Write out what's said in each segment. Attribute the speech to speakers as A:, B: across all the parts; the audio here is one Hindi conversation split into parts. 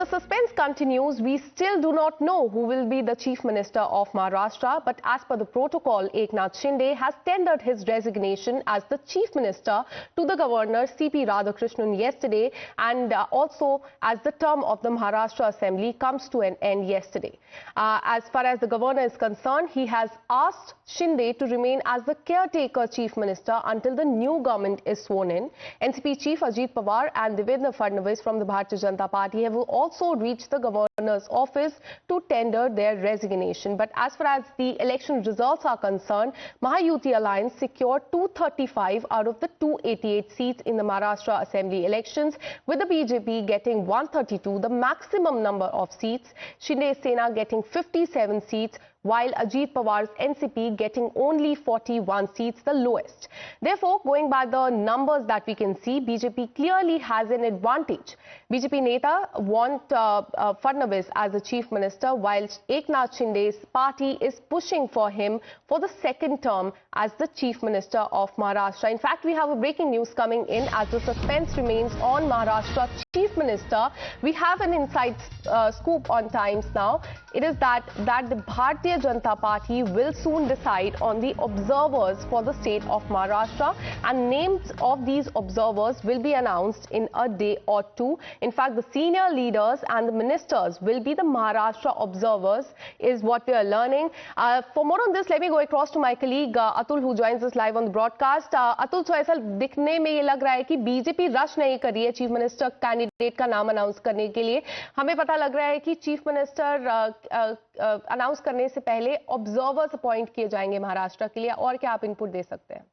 A: The suspense continues. We still do not know who will be the Chief Minister of Maharashtra, but as per the protocol, Eknath Shinde has tendered his resignation as the Chief Minister to the Governor C.P. Radhakrishnan yesterday, and also as the term of the Maharashtra Assembly comes to an end yesterday. As far as the Governor is concerned, he has asked Shinde to remain as the caretaker Chief Minister until the new government is sworn in. NCP Chief Ajit Pawar and Devendra Fadnavis from the Bharatiya Janata Party have also reached the Governor's office to tender their resignation. But as far as the election results are concerned, Mahayuti Alliance secured 235 out of the 288 seats in the Maharashtra Assembly elections, with the BJP getting 132, the maximum number of seats, Shinde Sena getting 57 seats, while Ajit Pawar's NCP getting only 41 seats, the lowest. Therefore, going by the numbers that we can see, BJP clearly has an advantage. BJP Neta want Fadnavis as the Chief Minister, while Eknath Shinde's party is pushing for him for the second term as the Chief Minister of Maharashtra. In fact, we have a breaking news coming in as the suspense remains on Maharashtra Chief Minister. We have an inside scoop on Times now. It is that the Bharatiya Janata Party will soon decide on the observers for the state of Maharashtra, and names of these observers will be announced in a day or two. In fact, the senior leaders and the ministers will be the Maharashtra observers, is what we are learning. For more on this, let me go across to my colleague Atul, who joins us live on the broadcast. Atul, so ऐसा दिखने में ये लग रहा है कि बीजेपी रश नहीं कर रही है चीफ मिनिस्टर कैंडिडेट का नाम अनाउंस करने के लिए. हमें पता लग रहा है कि चीफ मिनिस्टर अनाउंस करने से पहले ऑब्जर्वर्स अपॉइंट किए जाएंगे महाराष्ट्र के लिए. और क्या आप इनपुट दे सकते हैं?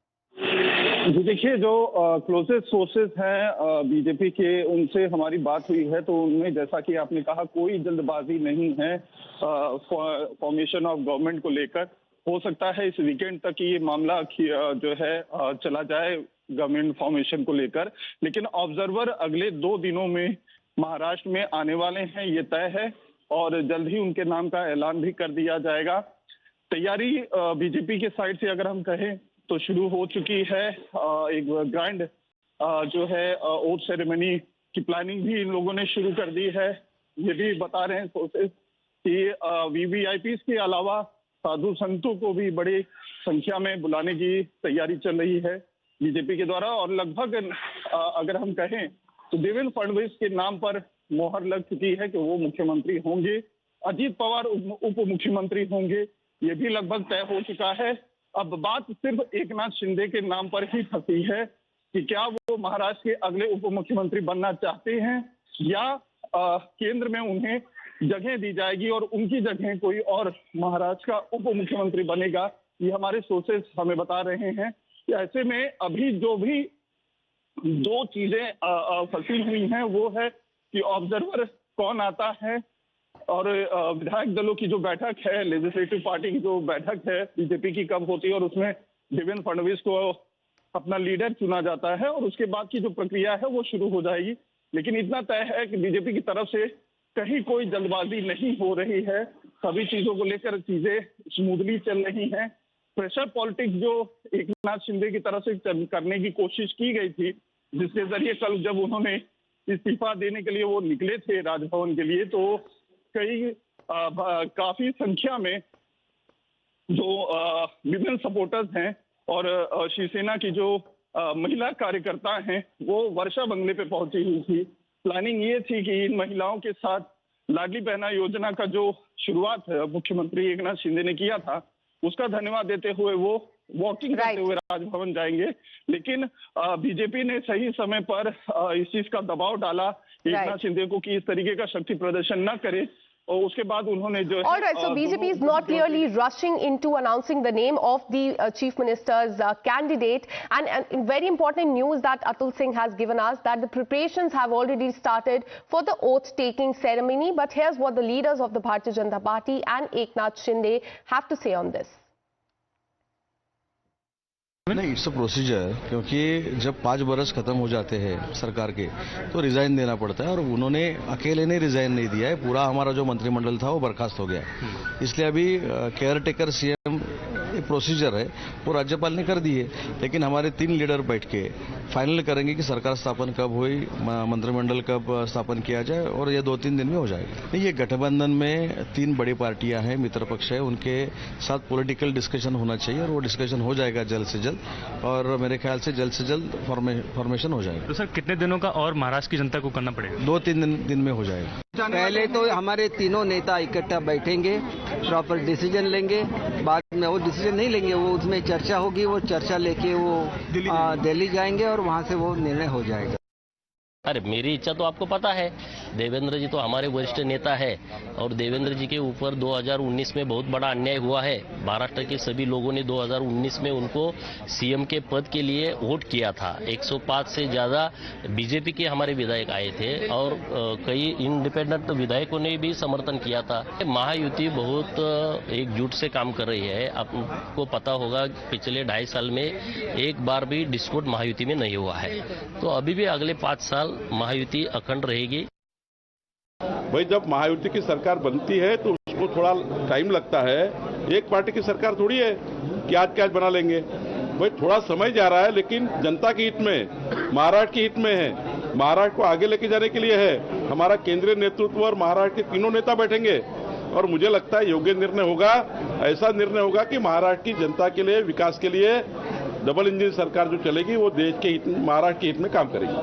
B: जी देखिए, जो क्लोजेस्ट सोर्सेज हैं बीजेपी के, उनसे हमारी बात हुई है तो उनमें, जैसा कि आपने कहा, कोई जल्दबाजी नहीं है फॉर्मेशन ऑफ गवर्नमेंट को लेकर. हो सकता है इस वीकेंड तक ये मामला जो है चला जाए गवर्नमेंट फॉर्मेशन को लेकर, लेकिन ऑब्जर्वर अगले 2 दिनों में महाराष्ट्र में आने वाले हैं, ये तय है, और जल्द ही उनके नाम का ऐलान भी कर दिया जाएगा. तैयारी बीजेपी के साइड से अगर हम कहें तो शुरू हो चुकी है. एक ग्रैंड जो है ओथ सेरेमनी की प्लानिंग भी इन लोगों ने शुरू कर दी है. ये भी बता रहे हैं सोर्सेस कि वीवीआईपी के अलावा साधु संतों को भी बड़ी संख्या में बुलाने की तैयारी चल रही है बीजेपी के द्वारा. और लगभग अगर हम कहें तो देवेंद्र फडणवीस के नाम पर मोहर लग चुकी है कि वो मुख्यमंत्री होंगे. अजीत पवार उप मुख्यमंत्री होंगे, ये भी लगभग तय हो चुका है. अब बात सिर्फ एकनाथ शिंदे के नाम पर ही फंसी है कि क्या वो महाराष्ट्र के अगले उप मुख्यमंत्री बनना चाहते हैं या केंद्र में उन्हें जगह दी जाएगी और उनकी जगह कोई और महाराष्ट्र का उप मुख्यमंत्री बनेगा. ये हमारे सोर्सेस हमें बता रहे हैं. ऐसे में अभी जो भी 2 चीजें फंसी हुई हैं वो है कि ऑब्जर्वर कौन आता है, और विधायक दलों की जो बैठक है, लेजिस्लेटिव पार्टी की जो बैठक है बीजेपी की, कब होती है, और उसमें देवेंद्र फडणवीस को अपना लीडर चुना जाता है, और उसके बाद की जो प्रक्रिया है वो शुरू हो जाएगी. लेकिन इतना तय है कि बीजेपी की तरफ से कहीं कोई जल्दबाजी नहीं हो रही है. सभी चीजों को लेकर चीजें स्मूथली चल रही हैं. प्रेशर पॉलिटिक्स जो एकनाथ शिंदे की तरफ से करने की कोशिश की गई थी, जिसके जरिए कल जब उन्होंने इस्तीफा देने के लिए वो निकले थे राजभवन के लिए, तो कई काफी संख्या में जो विमेन सपोर्टर्स हैं और शिवसेना की जो महिला कार्यकर्ता हैं वो वर्षा बंगले पे पहुंची हुई थी. प्लानिंग ये थी कि इन महिलाओं के साथ लाडली बहना योजना का जो शुरुआत मुख्यमंत्री एकनाथ शिंदे ने किया था, उसका धन्यवाद देते हुए वो वॉकिंग करते हुए राजभवन जाएंगे. लेकिन बीजेपी ने सही समय पर इस चीज का दबाव डाला एकनाथ शिंदे को कि इस तरीके का शक्ति प्रदर्शन न करे, और उसके बाद उन्होंने जो
A: All right, so BJP is not clearly rushing into announcing the name of the Chief Minister's candidate. And very important news that Atul Singh has given us, that the preparations have already started for the oath-taking ceremony. But here's what the leaders of the Bharatiya Janata Party and Eknath Shinde have to say on this.
C: नहीं, इट्स अ प्रोसीजर, क्योंकि जब 5 बरस खत्म हो जाते हैं सरकार के तो रिजाइन देना पड़ता है, और उन्होंने अकेले ने रिजाइन नहीं दिया है, पूरा हमारा जो मंत्रिमंडल था वो बर्खास्त हो गया. इसलिए अभी केयर टेकर सीएम प्रोसीजर है वो राज्यपाल ने कर दी है, लेकिन हमारे 3 लीडर बैठ के फाइनल करेंगे कि सरकार स्थापन कब हुई, मंत्रिमंडल कब स्थापन किया जाए, और ये 2-3 दिन में हो जाएगा। नहीं, ये गठबंधन में 3 बड़ी पार्टियां हैं, मित्र पक्ष है, उनके साथ पॉलिटिकल डिस्कशन होना चाहिए और वो डिस्कशन हो जाएगा जल्द से जल्द, और मेरे ख्याल से जल्द फॉर्मेशन हो जाएगा।
D: तो सर कितने दिनों का और महाराष्ट्र की जनता को करना पड़ेगा?
C: 2-3 दिन में हो जाएगा।
E: पहले तो हमारे तीनों नेता इकट्ठा बैठेंगे, प्रॉपर डिसीजन लेंगे, बाद में वो डिसीजन नहीं लेंगे, वो उसमें चर्चा होगी, वो चर्चा लेके वो दिल्ली जाएंगे और वहां से वो निर्णय हो जाएगा।
F: अरे मेरी इच्छा तो आपको पता है, देवेंद्र जी तो हमारे वरिष्ठ नेता है और देवेंद्र जी के ऊपर 2019 में बहुत बड़ा अन्याय हुआ है। महाराष्ट्र के सभी लोगों ने 2019 में उनको सीएम के पद के लिए वोट किया था। 105 से ज्यादा बीजेपी के हमारे विधायक आए थे और कई इंडिपेंडेंट विधायकों ने भी समर्थन किया था। महायुति बहुत एकजुट से काम कर रही है। आपको पता होगा पिछले 2.5 साल में एक बार भी डिस्प्यूट महायुति में नहीं हुआ है, तो अभी भी अगले 5 साल महायुति अखंड रहेगी।
G: भाई जब महायुति की सरकार बनती है तो उसको थोड़ा टाइम लगता है, एक पार्टी की सरकार थोड़ी है कि आज बना लेंगे। भाई थोड़ा समय जा रहा है, लेकिन जनता के हित में, महाराष्ट्र के हित में है, महाराष्ट्र को आगे लेके जाने के लिए है। हमारा केंद्रीय नेतृत्व और महाराष्ट्र के तीनों नेता बैठेंगे और मुझे लगता है योग्य निर्णय होगा। ऐसा निर्णय होगा कि महाराष्ट्र की जनता के लिए, विकास के लिए डबल इंजन सरकार जो चलेगी वो देश के हित, महाराष्ट्र के हित में काम करेगी।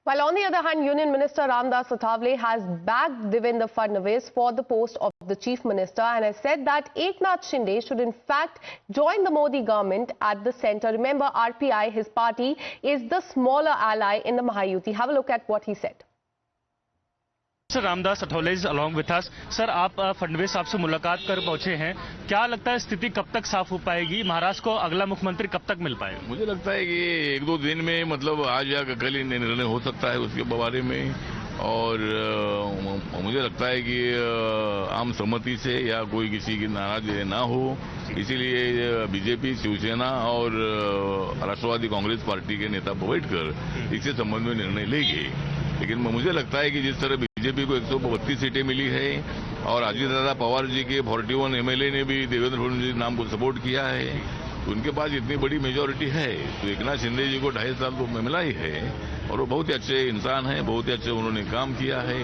A: While on the other hand, Union Minister Ramdas Athavale has backed Devendra Fadnavis for the post of the Chief Minister and has said that Eknath Shinde should in fact join the Modi government at the centre. Remember, RPI, his party, is the smaller ally in the Mahayuti. Have a look at what he said.
D: Sir Ramdas Athawale is along with us. Sir आप फडणवीस साहब से मुलाकात कर पहुंचे हैं, क्या लगता है स्थिति कब तक साफ हो पाएगी? महाराष्ट्र को अगला मुख्यमंत्री कब तक मिल पाएगा?
H: मुझे लगता है कि 1-2 दिन में, मतलब आज या कल ही निर्णय हो सकता है उसके बारे में, और मुझे लगता है कि आम सहमति से या कोई किसी की नाराजगी ना हो, इसीलिए बीजेपी, शिवसेना और राष्ट्रवादी कांग्रेस पार्टी के नेता बैठकर इससे संबंध में निर्णय लेंगे। लेकिन मुझे लगता है कि जिस तरह बीजेपी को 132 सीटें मिली है और अजीतदादा पवार जी के 41 एमएलए ने भी देवेंद्र फडणवीस जी नाम को सपोर्ट किया है, तो उनके पास इतनी बड़ी मेजोरिटी है, तो एकनाथ शिंदे जी को 2.5 साल तो मिला ही है और वो बहुत ही अच्छे इंसान हैं, बहुत ही अच्छे उन्होंने काम किया है।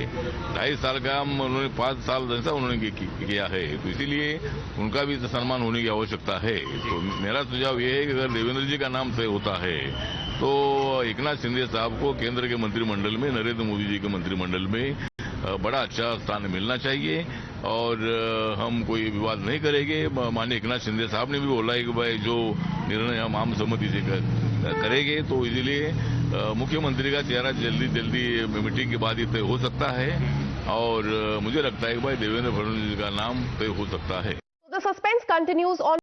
H: 2.5 साल काम उन्होंने 5 साल जैसा उन्होंने किया है, तो इसीलिए उनका भी सम्मान होने की आवश्यकता है। तो मेरा सुझाव ये है कि अगर देवेंद्र जी का नाम तय होता है तो एकनाथ शिंदे साहब को केंद्र के मंत्रिमंडल में, नरेंद्र मोदी जी के मंत्रिमंडल में बड़ा अच्छा स्थान मिलना चाहिए और हम कोई विवाद नहीं करेंगे। माननीय एकनाथ शिंदे साहब ने भी बोला है कि भाई जो निर्णय हम आम सहमति से करेंगे, तो इसीलिए मुख्यमंत्री का चेहरा जल्दी मीटिंग के बाद ही तय हो सकता है और मुझे लगता है कि भाई देवेंद्र फडणवीस का नाम तय हो सकता है।
A: The suspense continues on